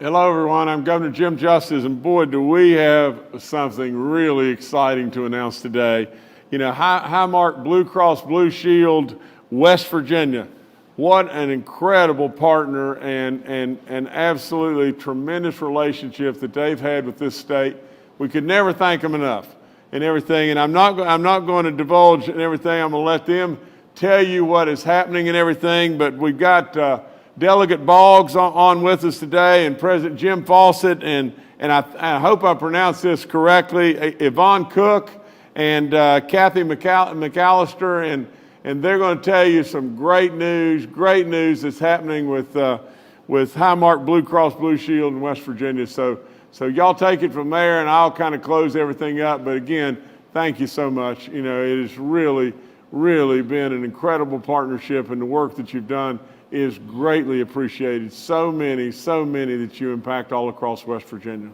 Hello, everyone. I'm Governor Jim Justice, and boy, do we have something really exciting to announce today. You know, Highmark Blue Cross Blue Shield, West Virginia. What an incredible partner and absolutely tremendous relationship that they've had with this state. We could never thank them enough and everything. And I'm not going to divulge and everything. I'm going to let them tell you what is happening and everything. But we've got Delegate Boggs on with us today, and President Jim Fawcett, and I hope I pronounced this correctly, Yvonne Cook and Kathy McAllister, and they're going to tell you some great news that's happening with Highmark Blue Cross Blue Shield in West Virginia. So y'all take it from there, and I'll kind of close everything up. But again, thank you so much. You know, it has really been an incredible partnership, and the work that you've done is greatly appreciated. So many that you impact all across West Virginia.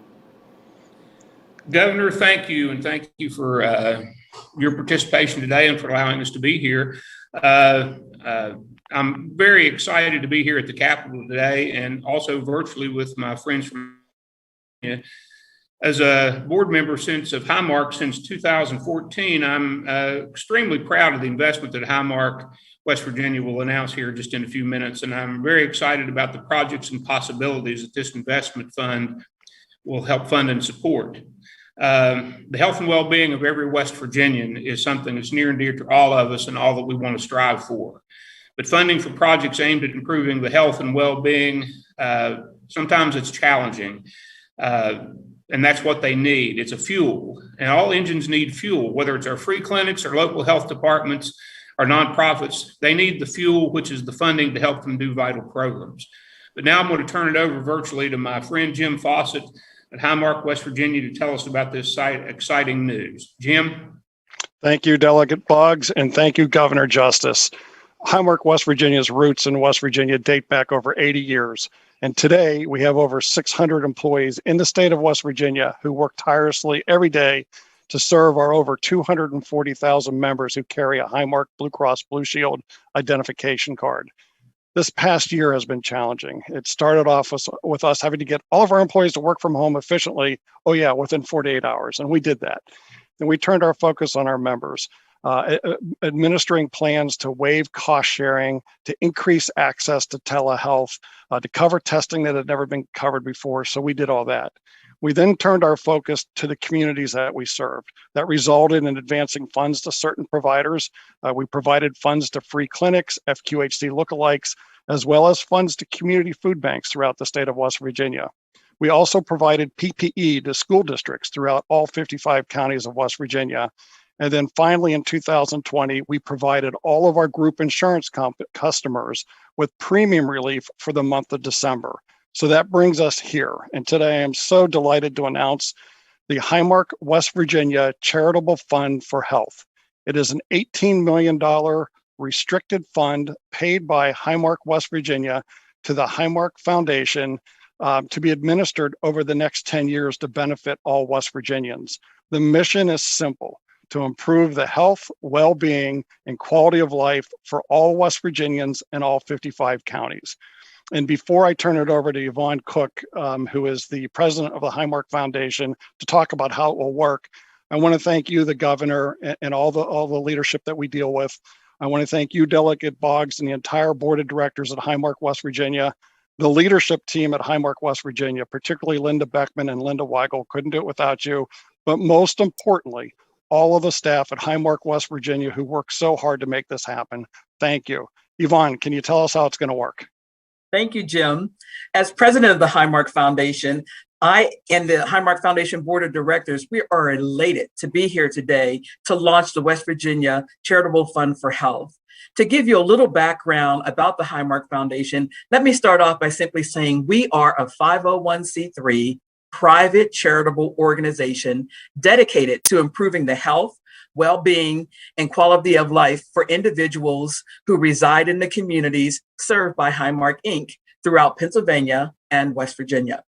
Governor, thank you, and thank you for your participation today and for allowing us to be here. I'm very excited to be here at the Capitol today and also virtually with my friends from Virginia. As a board member of Highmark since 2014, I'm extremely proud of the investment that Highmark West Virginia will announce here just in a few minutes. And I'm very excited about the projects and possibilities that this investment fund will help fund and support. The health and well-being of every West Virginian is something that's near and dear to all of us and all that we want to strive for. But funding for projects aimed at improving the health and well-being, sometimes it's challenging. And that's what they need. It's a fuel, and all engines need fuel, whether it's our free clinics or local health departments or nonprofits. They need the fuel, which is the funding to help them do vital programs. But now I'm going to turn it over virtually to my friend Jim Fawcett at Highmark, West Virginia, to tell us about this exciting news. Jim? Thank you, Delegate Boggs, and thank you, Governor Justice. Highmark West Virginia's roots in West Virginia date back over 80 years. And today we have over 600 employees in the state of West Virginia who work tirelessly every day to serve our over 240,000 members who carry a Highmark Blue Cross Blue Shield identification card. This past year has been challenging. It started off with us having to get all of our employees to work from home efficiently, within 48 hours, and we did that. Then we turned our focus on our members. Administering plans to waive cost sharing, to increase access to telehealth, to cover testing that had never been covered before. So we did all that. We then turned our focus to the communities that we served. That resulted in advancing funds to certain providers. We provided funds to free clinics, FQHC lookalikes, as well as funds to community food banks throughout the state of West Virginia. We also provided PPE to school districts throughout all 55 counties of West Virginia. And then finally, in 2020, we provided all of our group insurance customers with premium relief for the month of December. So that brings us here. And today I am so delighted to announce the Highmark West Virginia Charitable Fund for Health. It is an $18 million restricted fund paid by Highmark West Virginia to the Highmark Foundation to be administered over the next 10 years to benefit all West Virginians. The mission is simple: to improve the health, well-being, and quality of life for all West Virginians in all 55 counties. And before I turn it over to Yvonne Cook, who is the president of the Highmark Foundation, to talk about how it will work, I want to thank you, the governor, and all the leadership that we deal with. I want to thank you, Delegate Boggs, and the entire board of directors at Highmark West Virginia. The leadership team at Highmark West Virginia, particularly Linda Beckman and Linda Weigel, couldn't do it without you. But most importantly, all of the staff at Highmark West Virginia who worked so hard to make this happen. Thank you. Yvonne, can you tell us how it's going to work? Thank you, Jim. As president of the Highmark Foundation, I and the Highmark Foundation Board of Directors, we are elated to be here today to launch the West Virginia Charitable Fund for Health. To give you a little background about the Highmark Foundation, let me start off by simply saying we are a 501c3 private charitable organization dedicated to improving the health, well-being, and quality of life for individuals who reside in the communities served by Highmark Inc. throughout Pennsylvania and West Virginia.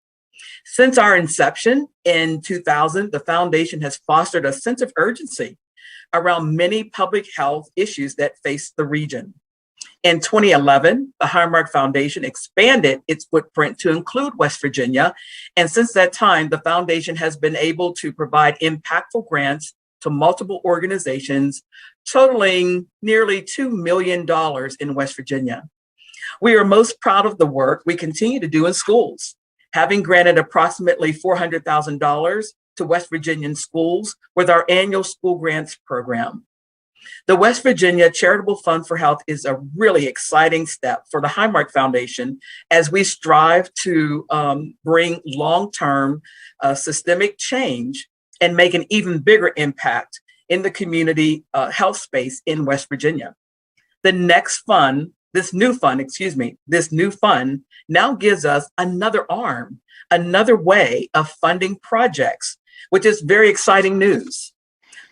Since our inception in 2000, the foundation has fostered a sense of urgency around many public health issues that face the region. In 2011, the Highmark Foundation expanded its footprint to include West Virginia. And since that time, the foundation has been able to provide impactful grants to multiple organizations, totaling nearly $2 million in West Virginia. We are most proud of the work we continue to do in schools, having granted approximately $400,000 to West Virginian schools with our annual school grants program. The West Virginia Charitable Fund for Health is a really exciting step for the Highmark Foundation as we strive to bring long-term systemic change and make an even bigger impact in the community health space in West Virginia. This new fund now gives us another arm, another way of funding projects, which is very exciting news.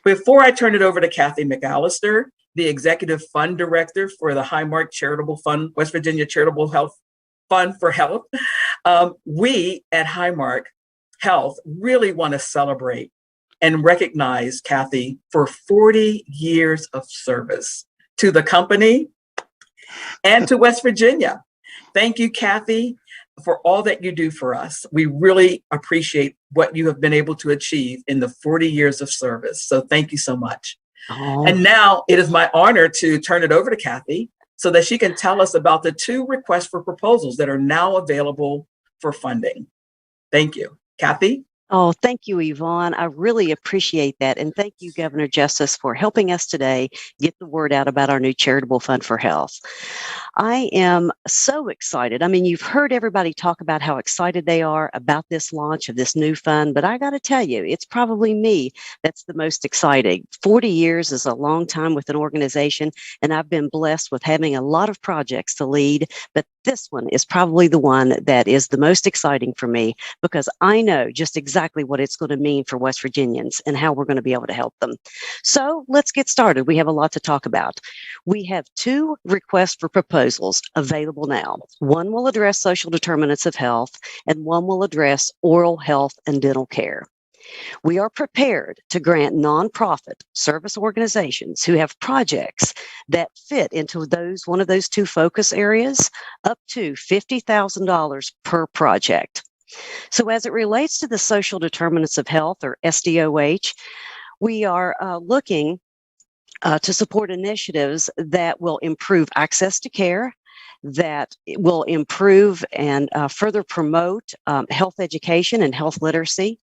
Before I turn it over to Kathy McAllister, the Executive Fund Director for the Highmark Charitable Fund, West Virginia Charitable Health Fund for Health, we at Highmark Health really want to celebrate and recognize Kathy for 40 years of service to the company and to West Virginia. Thank you, Kathy, for all that you do for us. We really appreciate what you have been able to achieve in the 40 years of service. So thank you so much. Oh. And now it is my honor to turn it over to Kathy so that she can tell us about the 2 requests for proposals that are now available for funding. Thank you. Kathy? Oh, thank you, Yvonne. I really appreciate that. And thank you, Governor Justice, for helping us today get the word out about our new Charitable Fund for Health. I am so excited. I mean, you've heard everybody talk about how excited they are about this launch of this new fund, but I got to tell you, it's probably me that's the most exciting. 40 years is a long time with an organization, and I've been blessed with having a lot of projects to lead, but this one is probably the one that is the most exciting for me because I know just exactly what it's going to mean for West Virginians and how we're going to be able to help them. So let's get started. We have a lot to talk about. We have 2 requests for proposals available now. One will address social determinants of health, and one will address oral health and dental care. We are prepared to grant nonprofit service organizations who have projects that fit into one of those 2 focus areas up to $50,000 per project. So as it relates to the social determinants of health, or SDOH, we are looking to support initiatives that will improve access to care, that will improve and further promote health education and health literacy,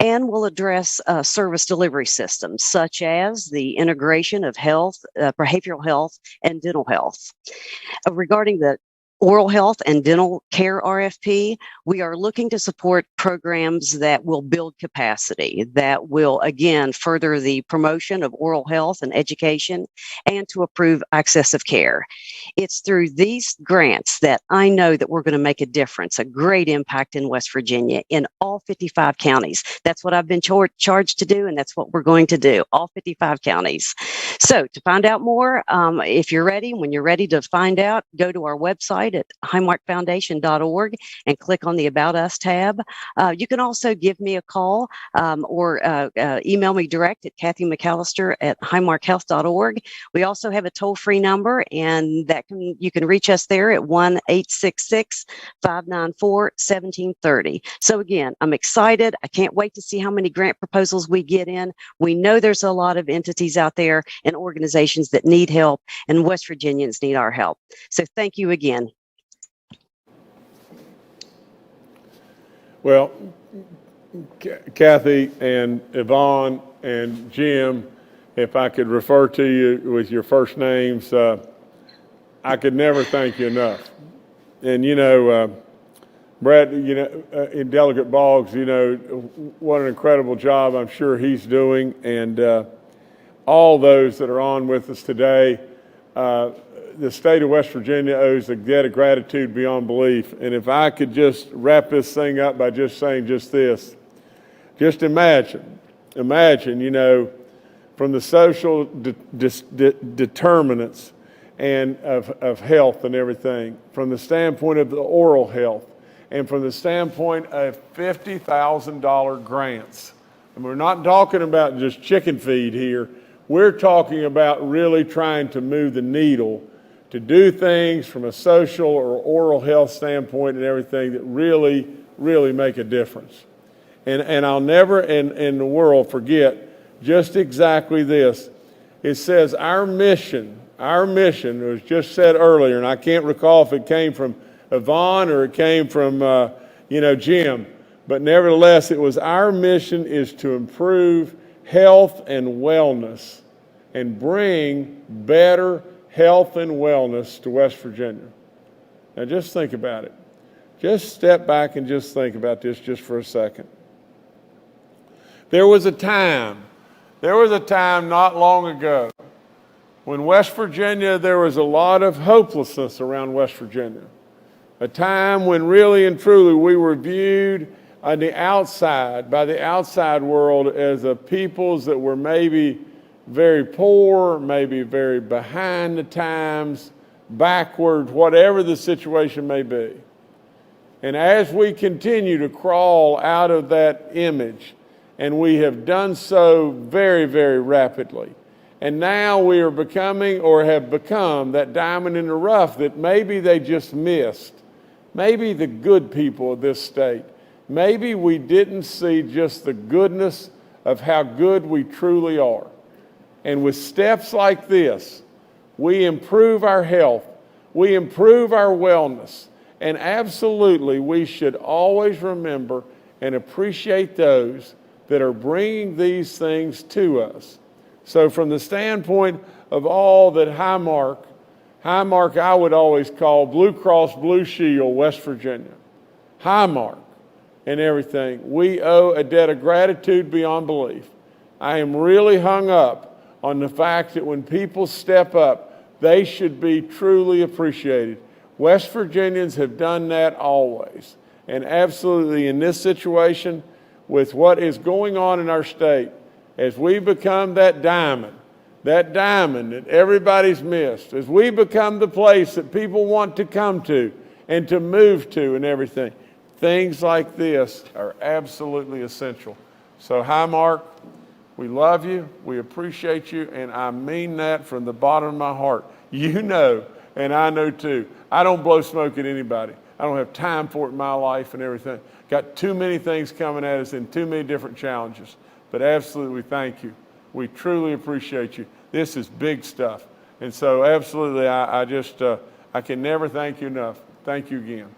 and will address service delivery systems such as the integration of health, behavioral health, and dental health. Regarding the oral health and dental care RFP, we are looking to support programs that will build capacity, that will, again, further the promotion of oral health and education, and to improve access of care. It's through these grants that I know that we're going to make a difference, a great impact in West Virginia, in all 55 counties. That's what I've been charged to do, and that's what we're going to do, all 55 counties. So to find out more, if you're ready, when you're ready to find out, go to our website at highmarkfoundation.org and click on the About Us tab. You can also give me a call or email me direct at Kathy McAllister at highmarkhealth.org. We also have a toll-free number, and you can reach us there at 1-866-594-1730. So again, I'm excited. I can't wait to see how many grant proposals we get in. We know there's a lot of entities out there and organizations that need help, and West Virginians need our help. So thank you again. Well, Kathy and Yvonne and Jim, if I could refer to you with your first names, I could never thank you enough. And, Brett, in Delegate Boggs, what an incredible job I'm sure he's doing. And all those that are on with us today, the state of West Virginia owes a debt of gratitude beyond belief. And if I could just wrap this thing up by just saying just this, just imagine, from the social determinants and of health and everything, from the standpoint of the oral health, and from the standpoint of $50,000 grants. And we're not talking about just chicken feed here. We're talking about really trying to move the needle to do things from a social or oral health standpoint and everything that really, really make a difference. And I'll never in the world forget just exactly this. It says our mission was just said earlier, and I can't recall if it came from Yvonne or it came from, Jim, but nevertheless, it was our mission is to improve health and wellness and bring better health and wellness to West Virginia. Now just think about it. Just step back and just think about this just for a second. There was a time not long ago when West Virginia, there was a lot of hopelessness around West Virginia. A time when really and truly we were viewed on the outside, by the outside world, as a peoples that were maybe very poor, maybe very behind the times, backward, whatever the situation may be. And as we continue to crawl out of that image, and we have done so very, very rapidly, and now we are becoming or have become that diamond in the rough that maybe they just missed. Maybe the good people of this state. Maybe we didn't see just the goodness of how good we truly are. And with steps like this, we improve our health, we improve our wellness, and absolutely we should always remember and appreciate those that are bringing these things to us. So from the standpoint of all that Highmark I would always call Blue Cross Blue Shield, West Virginia, Highmark and everything, we owe a debt of gratitude beyond belief. I am really hung up on the fact that when people step up, they should be truly appreciated. West Virginians have done that always. And absolutely in this situation, with what is going on in our state, as we become that diamond that everybody's missed, as we become the place that people want to come to and to move to and everything, things like this are absolutely essential. So Highmark, we love you, we appreciate you, and I mean that from the bottom of my heart. You know, and I know too, I don't blow smoke at anybody. I don't have time for it in my life and everything. Got too many things coming at us and too many different challenges. But absolutely, thank you. We truly appreciate you. This is big stuff. And so absolutely, I can never thank you enough. Thank you again.